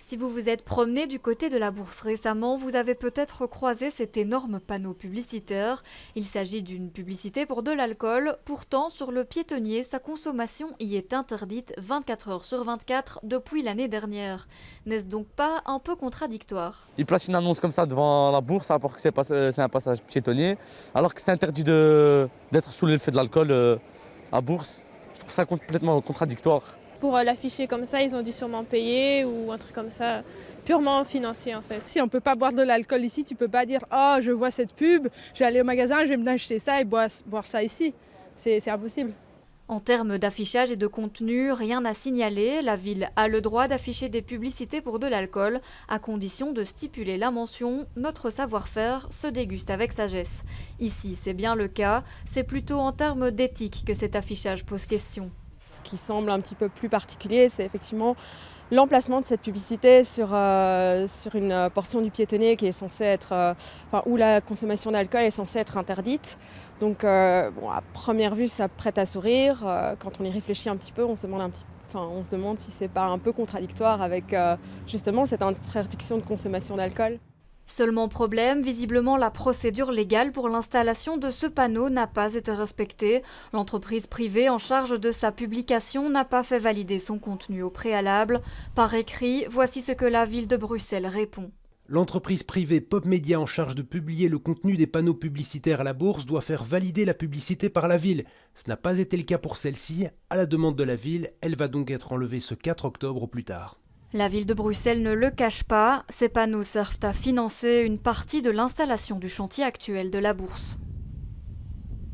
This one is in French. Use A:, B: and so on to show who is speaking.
A: Si vous vous êtes promené du côté de la Bourse récemment, vous avez peut-être croisé cet énorme panneau publicitaire. Il s'agit d'une publicité pour de l'alcool. Pourtant, sur le piétonnier, sa consommation y est interdite 24 heures sur 24 depuis l'année dernière. N'est-ce donc pas un peu contradictoire?
B: Ils placent une annonce comme ça devant la Bourse alors que c'est un passage piétonnier, alors que c'est interdit d'être sous l'effet de l'alcool à Bourse. Je trouve ça complètement contradictoire.
C: Pour l'afficher comme ça, ils ont dû sûrement payer ou un truc comme ça, purement financier en fait.
D: Si on ne peut pas boire de l'alcool ici, tu ne peux pas dire « Oh, je vois cette pub, je vais aller au magasin, je vais m'acheter ça et boire ça ici ». C'est impossible.
A: En termes d'affichage et de contenu, rien à signaler. La ville a le droit d'afficher des publicités pour de l'alcool, à condition de stipuler la mention « Notre savoir-faire se déguste avec sagesse ». Ici, c'est bien le cas. C'est plutôt en termes d'éthique que cet affichage pose question.
E: Ce qui semble un petit peu plus particulier, c'est effectivement l'emplacement de cette publicité sur une portion du piétonnier qui est censée être, où la consommation d'alcool est censée être interdite. Donc, à première vue, ça prête à sourire. Quand on y réfléchit un petit peu, on se demande si c'est pas un peu contradictoire avec justement cette interdiction de consommation d'alcool.
A: Seulement problème, visiblement la procédure légale pour l'installation de ce panneau n'a pas été respectée. L'entreprise privée en charge de sa publication n'a pas fait valider son contenu au préalable. Par écrit, voici ce que la ville de Bruxelles répond.
F: L'entreprise privée Pop Media en charge de publier le contenu des panneaux publicitaires à la Bourse doit faire valider la publicité par la ville. Ce n'a pas été le cas pour celle-ci. À la demande de la ville, elle va donc être enlevée ce 4 octobre au plus tard.
A: La ville de Bruxelles ne le cache pas, ces panneaux servent à financer une partie de l'installation du chantier actuel de la Bourse.